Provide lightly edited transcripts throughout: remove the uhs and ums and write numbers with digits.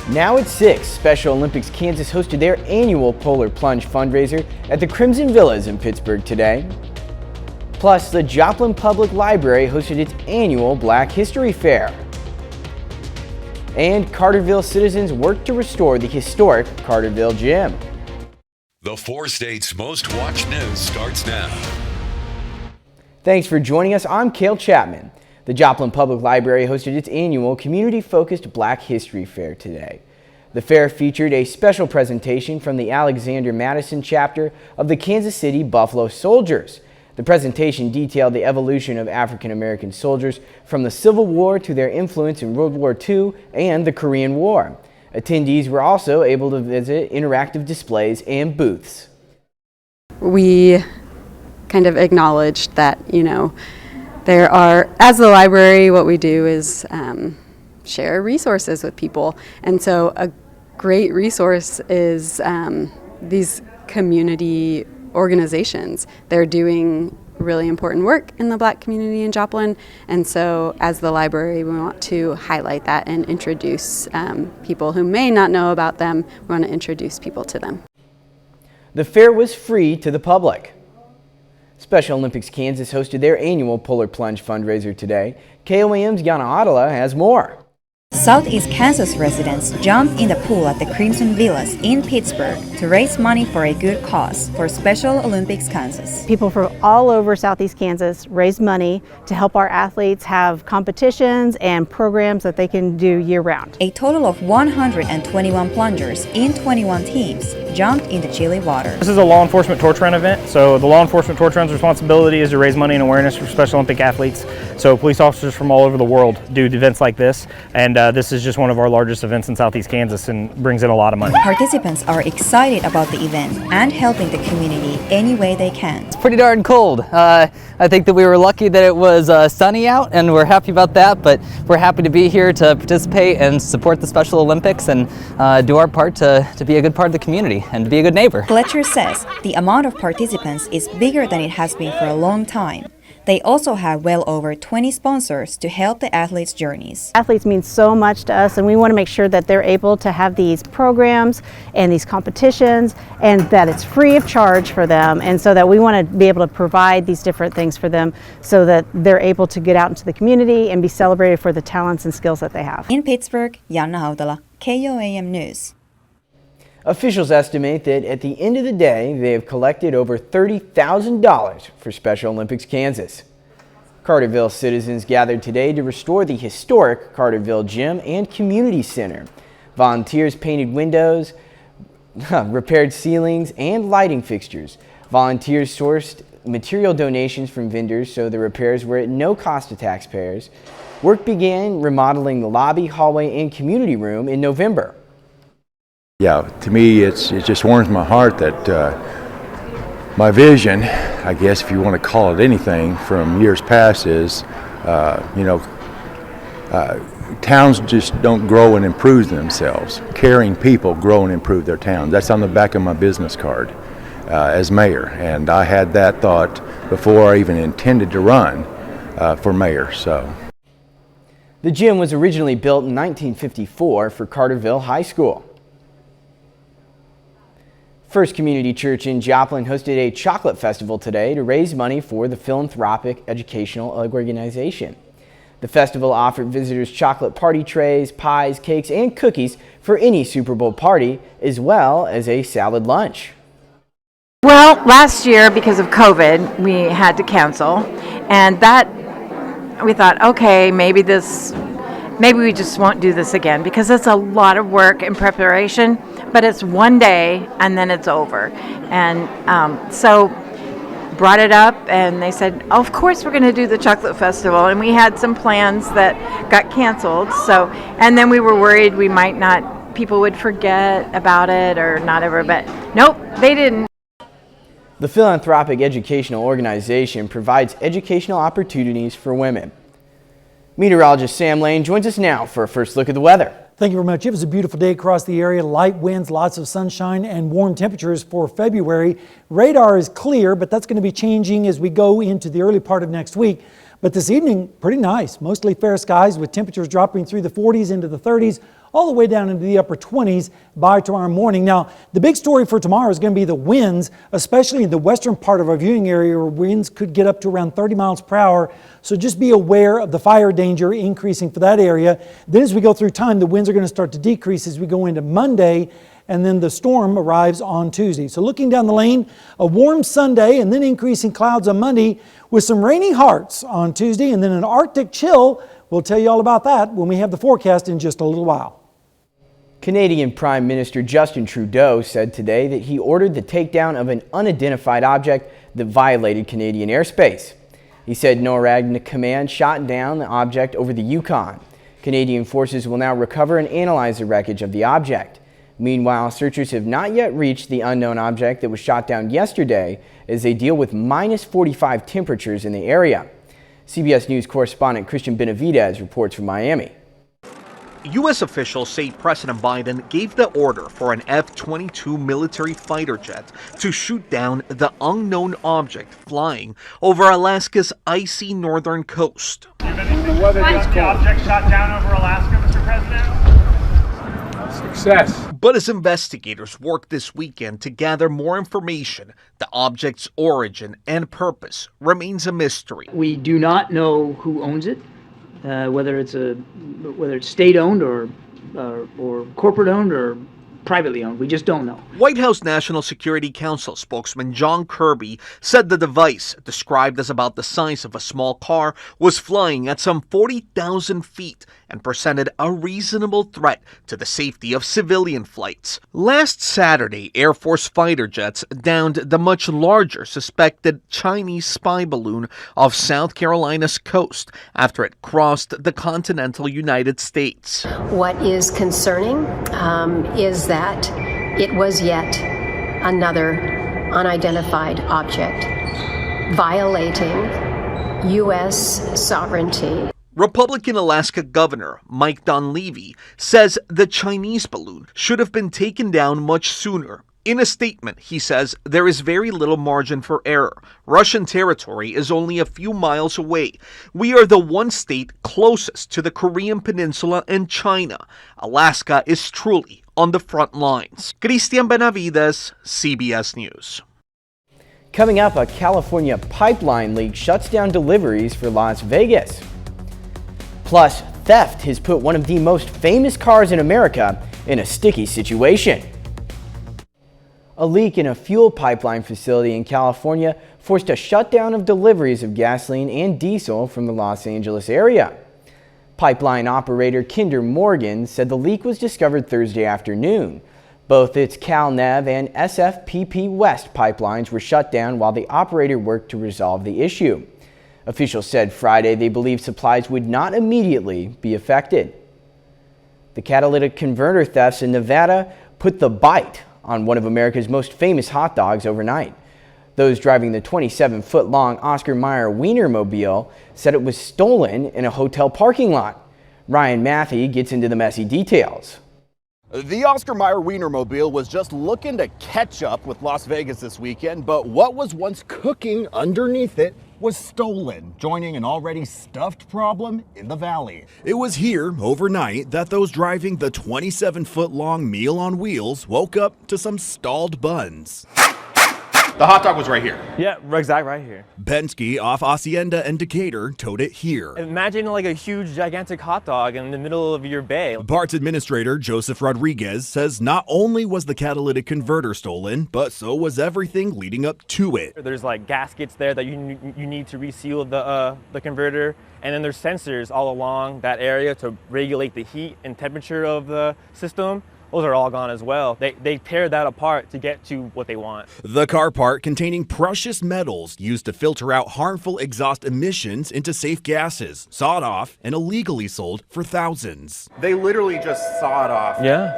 Now at 6, Special Olympics Kansas hosted their annual Polar Plunge fundraiser at the Crimson Villas in Pittsburgh today. Plus, the Joplin Public Library hosted its annual Black History Fair. And Carterville citizens worked to restore the historic Carterville Gym. The 4 states' most watched news starts now. Thanks for joining us. I'm Cale Chapman. The Joplin Public Library hosted its annual community-focused Black History Fair today. The fair featured a special presentation from the Alexander Madison chapter of the Kansas City Buffalo Soldiers. The presentation detailed the evolution of African American soldiers from the Civil War to their influence in World War II and the Korean War. Attendees were also able to visit interactive displays and booths. We kind of acknowledged that, there are, as the library, what we do is share resources with people. And so a great resource is these community organizations. They're doing really important work in the Black community in Joplin. And so as the library, we want to highlight that and introduce people who may not know about them. We want to introduce people to them. The fair was free to the public. Special Olympics Kansas hosted their annual Polar Plunge fundraiser today. KOAM's Yana Adela has more. Southeast Kansas residents jumped in the pool at the Crimson Villas in Pittsburgh to raise money for a good cause for Special Olympics Kansas. People from all over Southeast Kansas raise money to help our athletes have competitions and programs that they can do year-round. A total of 121 plungers in 21 teams jumped in the chilly water. This is a law enforcement torch run event, so the law enforcement torch run's responsibility is to raise money and awareness for Special Olympic athletes. So police officers from all over the world do events like this, and this is just one of our largest events in Southeast Kansas and brings in a lot of money. Participants are excited about the event and helping the community any way they can. It's pretty darn cold. I think that we were lucky that it was sunny out, and we're happy about that, but we're happy to be here to participate and support the Special Olympics and do our part to be a good part of the community and to be a good neighbor. Fletcher says the amount of participants is bigger than it has been for a long time. They also have well over 20 sponsors to help the athletes' journeys. Athletes mean so much to us, and we want to make sure that they're able to have these programs and these competitions and that it's free of charge for them, and so that we want to be able to provide these different things for them so that they're able to get out into the community and be celebrated for the talents and skills that they have. In Pittsburgh, Yana Haudala, KOAM News. Officials estimate that at the end of the day, they have collected over $30,000 for Special Olympics Kansas. Carterville citizens gathered today to restore the historic Carterville Gym and Community Center. Volunteers painted windows, repaired ceilings, and lighting fixtures. Volunteers sourced material donations from vendors, so the repairs were at no cost to taxpayers. Work began remodeling the lobby, hallway, and community room in November. Yeah, to me, it just warms my heart that my vision, I guess if you want to call it anything, from years past is, towns just don't grow and improve themselves. Caring people grow and improve their towns. That's on the back of my business card as mayor, and I had that thought before I even intended to run for mayor. So, the gym was originally built in 1954 for Carterville High School. First Community Church in Joplin hosted a chocolate festival today to raise money for the philanthropic educational organization. The festival offered visitors chocolate party trays, pies, cakes, and cookies for any Super Bowl party, as well as a salad lunch. Well, last year, because of COVID, we had to cancel, and that we thought, okay, maybe we just won't do this again, because it's a lot of work and preparation, but it's one day and then it's over. And so brought it up, and they said, oh, of course we're going to do the chocolate festival, and we had some plans that got canceled. So, and then we were worried we might not, people would forget about it or not ever, but nope, they didn't. The philanthropic educational organization provides educational opportunities for women. Meteorologist Sam Lane joins us now for a first look at the weather. Thank you very much. It was a beautiful day across the area. Light winds, lots of sunshine, and warm temperatures for February. Radar is clear, but that's going to be changing as we go into the early part of next week. But this evening, pretty nice. Mostly fair skies with temperatures dropping through the 40s into the 30s all the way down into the upper 20s by tomorrow morning. Now, the big story for tomorrow is going to be the winds, especially in the western part of our viewing area where winds could get up to around 30 miles per hour. So just be aware of the fire danger increasing for that area. Then as we go through time, the winds are going to start to decrease as we go into Monday, and then the storm arrives on Tuesday. So looking down the lane, a warm Sunday and then increasing clouds on Monday with some rainy hearts on Tuesday, and then an Arctic chill. We'll tell you all about that when we have the forecast in just a little while. Canadian Prime Minister Justin Trudeau said today that he ordered the takedown of an unidentified object that violated Canadian airspace. He said NORAD Command shot down the object over the Yukon. Canadian forces will now recover and analyze the wreckage of the object. Meanwhile, searchers have not yet reached the unknown object that was shot down yesterday as they deal with minus 45 temperatures in the area. CBS News correspondent Christian Benavidez reports from Miami. U.S. officials say President Biden gave the order for an F-22 military fighter jet to shoot down the unknown object flying over Alaska's icy northern coast. The object shot down over Alaska, Mr. President? Success. But as investigators work this weekend to gather more information, the object's origin and purpose remains a mystery. We do not know who owns it, whether it's state-owned or corporate-owned or privately owned. We just don't know. White House National Security Council spokesman John Kirby said the device, described as about the size of a small car, was flying at some 40,000 feet and presented a reasonable threat to the safety of civilian flights. Last Saturday, Air Force fighter jets downed the much larger suspected Chinese spy balloon off South Carolina's coast after it crossed the continental United States. What is concerning is that it was yet another unidentified object violating U.S. sovereignty. Republican Alaska Governor Mike Dunleavy says the Chinese balloon should have been taken down much sooner. In a statement, he says there is very little margin for error. Russian territory is only a few miles away. We are the one state closest to the Korean Peninsula and China. Alaska is truly on the front lines. Christian Benavides, CBS News. Coming up, a California pipeline leak shuts down deliveries for Las Vegas. Plus, theft has put one of the most famous cars in America in a sticky situation. A leak in a fuel pipeline facility in California forced a shutdown of deliveries of gasoline and diesel from the Los Angeles area. Pipeline operator Kinder Morgan said the leak was discovered Thursday afternoon. Both its CalNev and SFPP West pipelines were shut down while the operator worked to resolve the issue. Officials said Friday they believe supplies would not immediately be affected. The catalytic converter thefts in Nevada put the bite on one of America's most famous hot dogs overnight. Those driving the 27-foot-long Oscar Mayer Wienermobile said it was stolen in a hotel parking lot. Ryan Matthey gets into the messy details. The Oscar Mayer Wienermobile was just looking to catch up with Las Vegas this weekend, but what was once cooking underneath it was stolen, joining an already stuffed problem in the valley. It was here overnight that those driving the 27-foot-long meal on wheels woke up to some stalled buns. The hot dog was right here. Yeah, exactly right here. Bensky off Hacienda and Decatur towed it here. Imagine like a huge, gigantic hot dog in the middle of your bay. BART's administrator, Joseph Rodriguez, says not only was the catalytic converter stolen, but so was everything leading up to it. There's like gaskets there that you need to reseal the converter, and then there's sensors all along that area to regulate the heat and temperature of the system. Those are all gone as well. They tear that apart to get to what they want. The car part containing precious metals used to filter out harmful exhaust emissions into safe gases, sawed off and illegally sold for thousands. They literally just saw it off,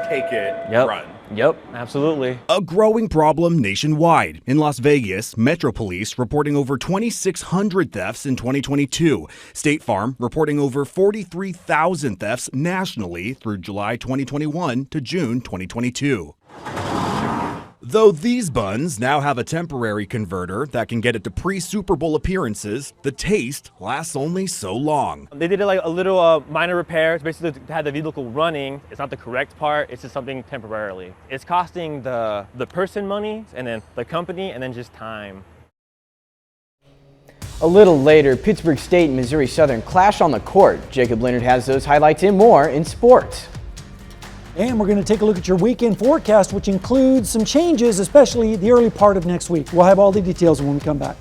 take it, run. Yep, absolutely. A growing problem nationwide. In Las Vegas, Metro Police reporting over 2,600 thefts in 2022. State Farm reporting over 43,000 thefts nationally through July 2021 to June 2022. Though these buns now have a temporary converter that can get it to pre-Super Bowl appearances, the taste lasts only so long. They did like a little minor repair, basically to have the vehicle running. It's not the correct part, it's just something temporarily. It's costing the person money, and then the company, and then just time. A little later, Pittsburg State and Missouri Southern clash on the court. Jacob Leonard has those highlights and more in sports. And we're going to take a look at your weekend forecast, which includes some changes, especially the early part of next week. We'll have all the details when we come back.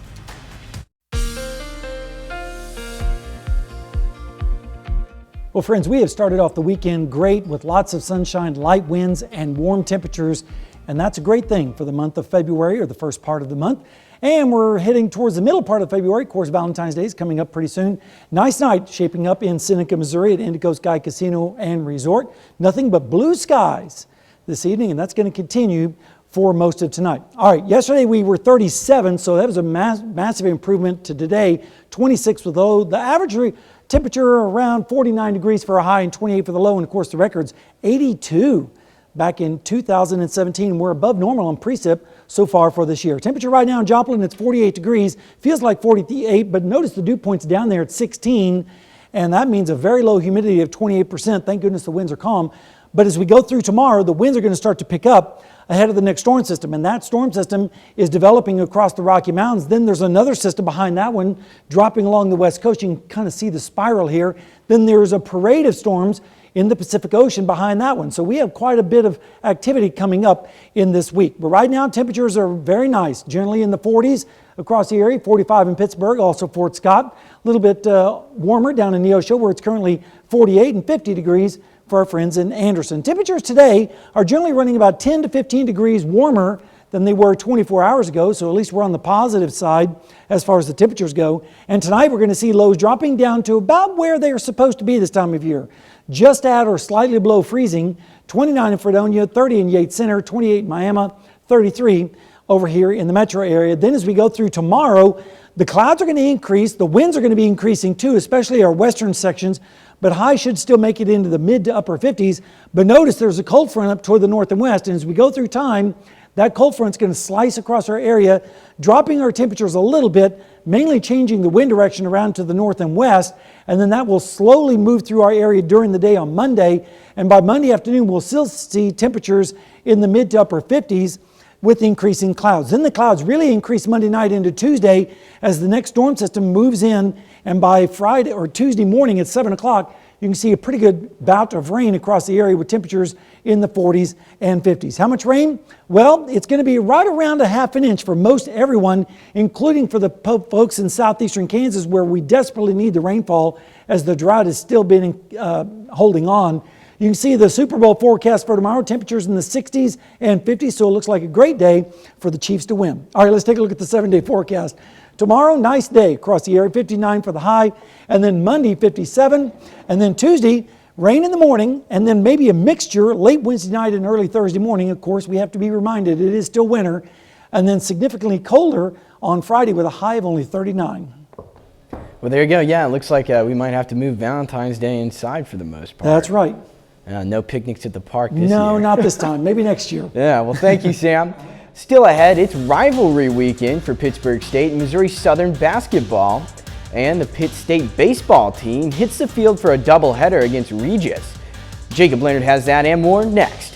Well, friends, we have started off the weekend great with lots of sunshine, light winds, and warm temperatures. And that's a great thing for the month of February, or the first part of the month. And we're heading towards the middle part of February. Of course, Valentine's Day is coming up pretty soon. Nice night shaping up in Seneca, Missouri at Indigo Sky Casino and Resort. Nothing but blue skies this evening, and that's going to continue for most of tonight. All right, yesterday we were 37, so that was a massive improvement to today. 26 for the low. The average temperature around 49 degrees for a high and 28 for the low, and of course the record's 82. Back in 2017, we're above normal on precip so far for this year. Temperature right now in Joplin, it's 48 degrees. Feels like 48, but notice the dew point's down there at 16, and that means a very low humidity of 28%. Thank goodness the winds are calm. But as we go through tomorrow, the winds are going to start to pick up ahead of the next storm system, and that storm system is developing across the Rocky Mountains. Then there's another system behind that one dropping along the west coast. You can kind of see the spiral here. Then there's a parade of storms in the Pacific Ocean behind that one. So we have quite a bit of activity coming up in this week. But right now, temperatures are very nice, generally in the 40s across the area, 45 in Pittsburgh, also Fort Scott. A little bit warmer down in Neosho, where it's currently 48 and 50 degrees for our friends in Anderson. Temperatures today are generally running about 10 to 15 degrees warmer than they were 24 hours ago, so at least we're on the positive side as far as the temperatures go. And tonight we're going to see lows dropping down to about where they are supposed to be this time of year. Just at or slightly below freezing, 29 in Fredonia, 30 in Yates Center, 28 in Miami, 33 over here in the metro area. Then as we go through tomorrow, the clouds are going to increase, the winds are going to be increasing too, especially our western sections, but highs should still make it into the mid to upper 50s. But notice there's a cold front up toward the north and west, and as we go through time, that cold front's going to slice across our area, dropping our temperatures a little bit, mainly changing the wind direction around to the north and west, and then that will slowly move through our area during the day on Monday, and by Monday afternoon we'll still see temperatures in the mid to upper 50s with increasing clouds. Then the clouds really increase Monday night into Tuesday as the next storm system moves in, and by Friday or Tuesday morning at 7 o'clock, you can see a pretty good bout of rain across the area with temperatures in the 40s and 50s. How much rain? Well, it's going to be right around a half an inch for most everyone, including for the folks in southeastern Kansas where we desperately need the rainfall as the drought has still been holding on. You can see the Super Bowl forecast for tomorrow, temperatures in the 60s and 50s, so it looks like a great day for the Chiefs to win. All right, let's take a look at the 7-day forecast. Tomorrow, nice day across the area, 59 for the high, and then Monday, 57, and then Tuesday, rain in the morning, and then maybe a mixture late Wednesday night and early Thursday morning. Of course, we have to be reminded it is still winter, and then significantly colder on Friday with a high of only 39. Well, there you go. Yeah, it looks like we might have to move Valentine's Day inside for the most part. That's right. No picnics at the park this year. No, not this time. Maybe next year. Yeah, well, thank you, Sam. Still ahead, it's rivalry weekend for Pittsburg State and Missouri Southern basketball. And the Pitt State baseball team hits the field for a doubleheader against Regis. Jacob Leonard has that and more next.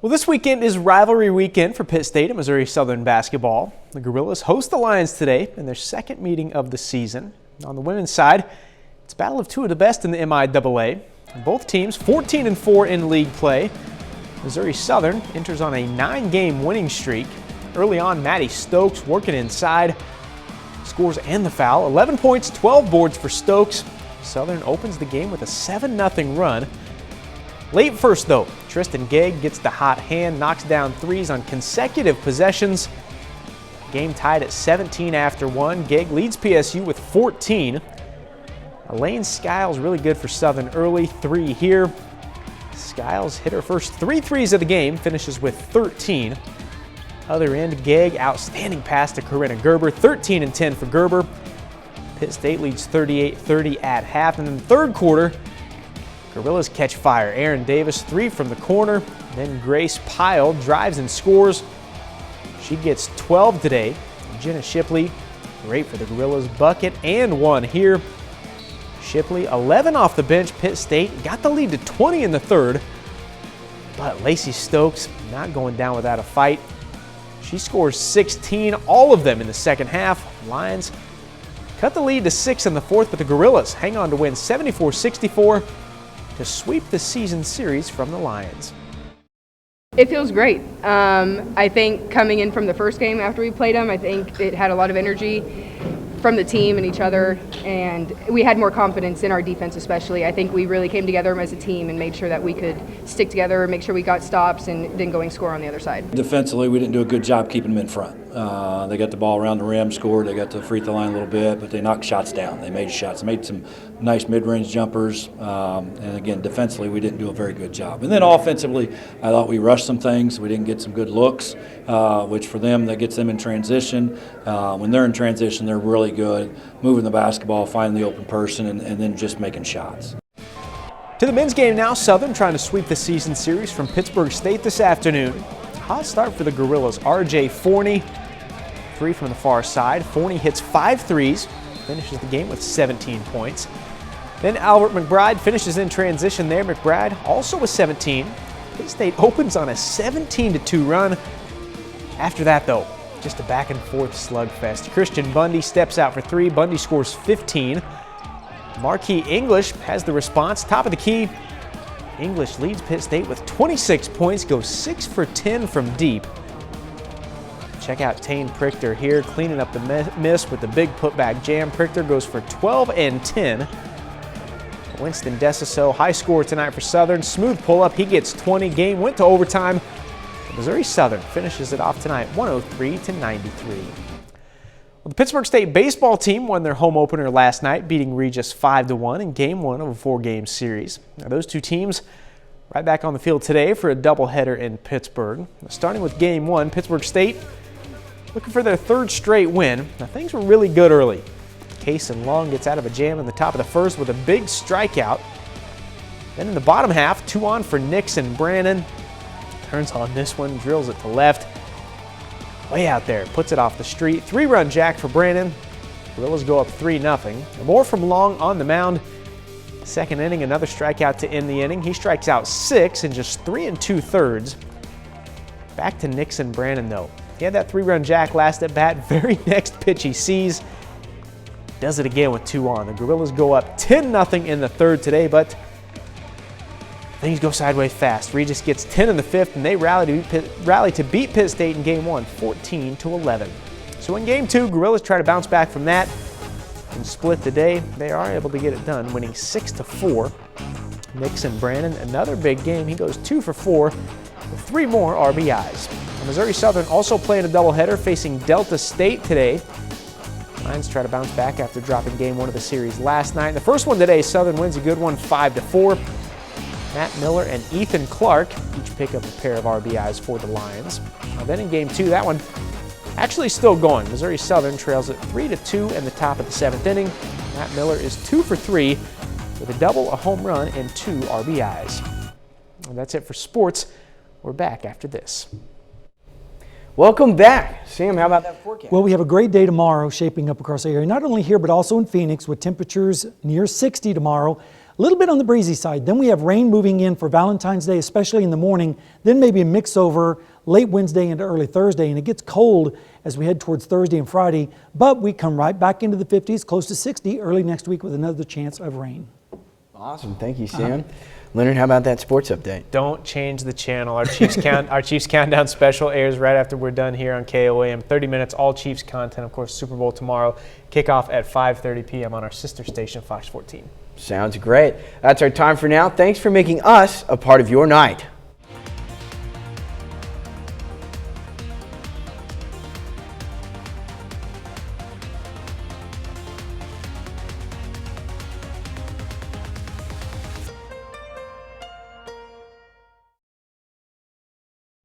Well, this weekend is rivalry weekend for Pitt State and Missouri Southern basketball. The Gorillas host the Lions today in their second meeting of the season. On the women's side, it's a battle of two of the best in the MIAA. Both teams 14-4 in league play. Missouri Southern enters on a 9-game winning streak. Early on, Maddie Stokes working inside, scores and the foul. 11 points, 12 boards for Stokes. Southern opens the game with a 7-0 run. Late first though, Tristan Gegg gets the hot hand, knocks down threes on consecutive possessions. Game tied at 17 after 1. Gegg leads PSU with 14. Elaine Skiles really good for Southern early, 3 here. Skiles hit her first 3 threes of the game, finishes with 13. Other end, Gegg, outstanding pass to Corinna Gerber, 13 and 10 for Gerber. Pitt State leads 38-30 at half, and in the third quarter, Gorillas catch fire. Aaron Davis, 3 from the corner. Then Grace Pyle drives and scores. She gets 12 today. Jenna Shipley, great for the Gorillas, bucket and 1 here. Shipley, 11 off the bench. Pitt State got the lead to 20 in the third. But Lacey Stokes not going down without a fight. She scores 16, all of them in the second half. Lions cut the lead to 6 in the fourth, but the Gorillas hang on to win 74-64 to sweep the season series from the Lions. It feels great. I think coming in from the first game after we played them, I think it had a lot of energy from the team and each other, and we had more confidence in our defense especially. I think we really came together as a team and made sure that we could stick together, make sure we got stops, and then going score on the other side. Defensively, we didn't do a good job keeping them in front. They got the ball around the rim, scored, they got to the free throw line a little bit, but they knocked shots down. They made shots, made some nice mid-range jumpers, and again, defensively, we didn't do a very good job. And then offensively, I thought we rushed some things. We didn't get some good looks, which for them, that gets them in transition. When they're in transition, they're really good, moving the basketball, finding the open person, and then just making shots. To the men's game now, Southern trying to sweep the season series from Pittsburg State this afternoon. Hot start for the Gorillas. R.J. Forney, 3 from the far side. Forney hits 5 threes, finishes the game with 17 points. Then Albert McBride finishes in transition there. McBride also with 17. Pitt State opens on a 17-2 run. After that, though, just a back and forth slugfest. Christian Bundy steps out for 3. Bundy scores 15. Marquis English has the response. Top of the key. English leads Pitt State with 26 points, goes 6 for 10 from deep. Check out Tane Prichter here, cleaning up the miss with the big putback jam. Prichter goes for 12 and 10. Winston Desiso, high score tonight for Southern. Smooth pull-up, he gets 20. Game went to overtime. Missouri Southern finishes it off tonight, 103-93. Well, the Pittsburg State baseball team won their home opener last night, beating Regis 5-1 in Game 1 of a 4-game series. Now, those two teams right back on the field today for a doubleheader in Pittsburgh. Now, starting with Game 1, Pittsburg State looking for their 3rd straight win. Now, things were really good early. Kaysen Long gets out of a jam in the top of the first with a big strikeout. Then in the bottom half, 2 on for Nixon. Brannon turns on this one, drills it to left. Way out there, puts it off the street. 3-run jack for Brannon. Gorillas go up 3-0. More from Long on the mound. Second inning, another strikeout to end the inning. He strikes out 6 in just 3 2/3. Back to Nixon Brannon, though. He had that 3-run jack last at bat. Very next pitch he sees. Does it again with 2 on. The Gorillas go up 10-0 in the third today, but things go sideways fast. Regis gets 10 in the 5th, and they rally to beat Pitt State in Game 1, 14-11. So in Game 2, Gorillas try to bounce back from that and split the day. They are able to get it done, winning 6-4. Nixon Brannon, another big game. He goes 2 for 4 with 3 more RBIs. Missouri Southern also playing a doubleheader, facing Delta State today. Lions try to bounce back after dropping Game 1 of the series last night. The first one today, Southern wins a good one, 5-4. Matt Miller and Ethan Clark each pick up a pair of RBIs for the Lions. Now then in Game 2, that one actually still going. Missouri Southern trails it 3-2 in the top of the 7th inning. Matt Miller is 2 for 3 with a double, a home run, and 2 RBIs. And that's it for sports. We're back after this. Welcome back. Sam, how about that forecast? Well, we have a great day tomorrow shaping up across the area, not only here but also in Phoenix with temperatures near 60 tomorrow. A little bit on the breezy side. Then we have rain moving in for Valentine's Day, especially in the morning. Then maybe a mix over late Wednesday into early Thursday. And it gets cold as we head towards Thursday and Friday. But we come right back into the 50s, close to 60 early next week with another chance of rain. Awesome. Thank you, Sam. Leonard, how about that sports update? Don't change the channel. Our Chiefs Countdown special airs right after we're done here on KOAM. 30 minutes, all Chiefs content. Of course, Super Bowl tomorrow. Kickoff at 5:30 p.m. on our sister station, Fox 14. Sounds great. That's our time for now. Thanks for making us a part of your night.